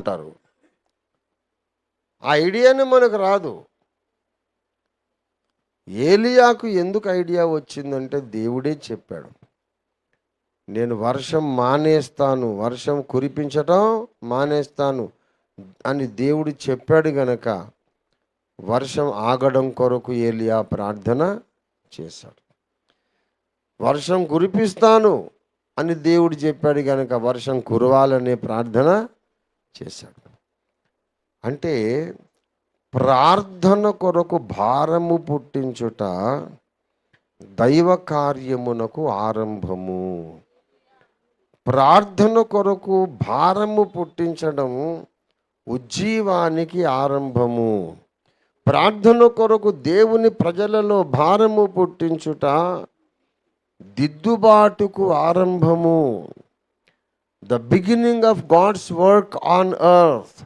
ఉంటారు. ఆ ఐడియానే మనకు రాదు. ఏలియాకు ఎందుకు ఐడియా వచ్చిందంటే దేవుడే చెప్పాడు, నేను వర్షం మానేస్తాను, వర్షం కురిపించటం మానేస్తాను అని దేవుడు చెప్పాడు గనక వర్షం ఆగడం కొరకు ఏలియా ప్రార్థన చేశాడు. వర్షం కురిపిస్తాను అని దేవుడు చెప్పాడు గనక వర్షం కురవాలనే ప్రార్థన చేశాడు. అంటే ప్రార్థన కొరకు భారము పుట్టించుట దైవ కార్యమునకు ఆరంభము. ప్రార్థన కొరకు భారము పుట్టించడం ఉజ్జీవానికి ఆరంభము. ప్రార్థన కొరకు దేవుని ప్రజలలో భారము పుట్టించుట దిద్దుబాటుకు ఆరంభము. The beginning of God's work on earth.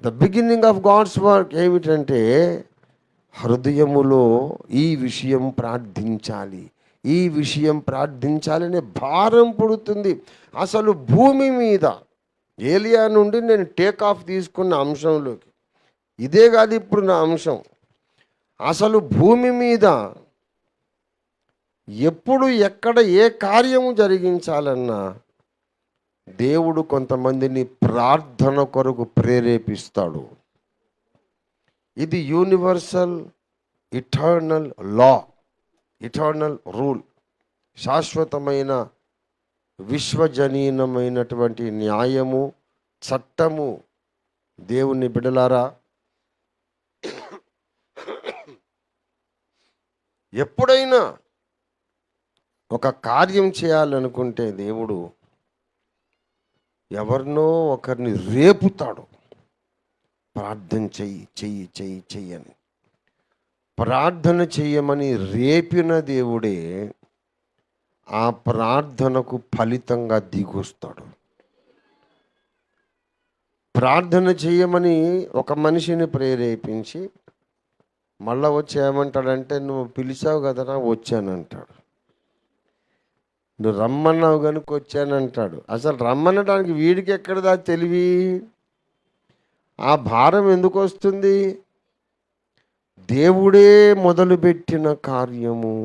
The beginning of God's work ఏమిటంటే హృదయములో ఈ విషయం ప్రార్థించాలి, ఈ విషయం ప్రార్థించాలనే భారం పుడుతుంది. అసలు భూమి మీద ఏలియా నుండి నేను టేక్ ఆఫ్ తీసుకున్న అంశంలోకి ఇదే కాదు ఇప్పుడు నా అంశం. అసలు భూమి మీద ఎప్పుడు ఎక్కడ ఏ కార్యము జరిగించాలన్నా దేవుడు కొంతమందిని ప్రార్థన కొరకు ప్రేరేపిస్తాడు. ఇది యూనివర్సల్ ఇటర్నల్ లా, ఇటర్నల్ రూల్, శాశ్వతమైన విశ్వజనీనమైనటువంటి న్యాయము, చట్టము. దేవుని బిడ్డలారా, ఎప్పుడైనా ఒక కార్యం చేయాలనుకుంటే దేవుడు ఎవరినో ఒకరిని రేపుతాడు, ప్రార్థన చెయ్యి చెయ్యి చెయ్యి చెయ్యని. ప్రార్థన చెయ్యమని రేపిన దేవుడే ఆ ప్రార్థనకు ఫలితంగా దిగొస్తాడు. ప్రార్థన చెయ్యమని ఒక మనిషిని ప్రేరేపించి మళ్ళా వచ్చి ఏమంటాడంటే, నువ్వు పిలిచావు కదరా వచ్చానంటాడు. నువ్వు రమ్మన్నావు కనుక వచ్చానంటాడు. అసలు రమ్మనడానికి వీడికి ఎక్కడదా తెలివి? ఆ భారం ఎందుకు వస్తుంది? దేవుడే మొదలుపెట్టిన కార్యము.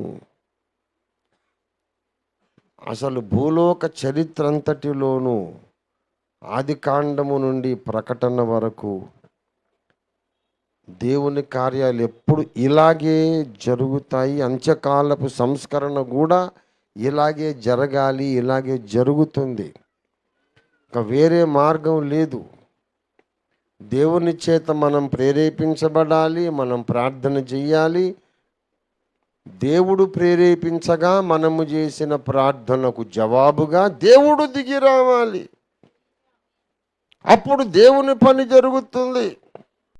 అసలు భూలోక చరిత్ర అంతటిలోనూ ఆది కాండము నుండి ప్రకటన వరకు దేవుని కార్యాలు ఎప్పుడు ఇలాగే జరుగుతాయి. అంత్యకాలపు సంస్కరణ కూడా ఇలాగే జరగాలి, ఇలాగే జరుగుతుంది. ఇంకా వేరే మార్గం లేదు. దేవుని చేత మనం ప్రేరేపించబడాలి, మనం ప్రార్థన చెయ్యాలి. దేవుడు ప్రేరేపించగా మనము చేసిన ప్రార్థనకు జవాబుగా దేవుడు దిగి రావాలి. అప్పుడు దేవుని పని జరుగుతుంది.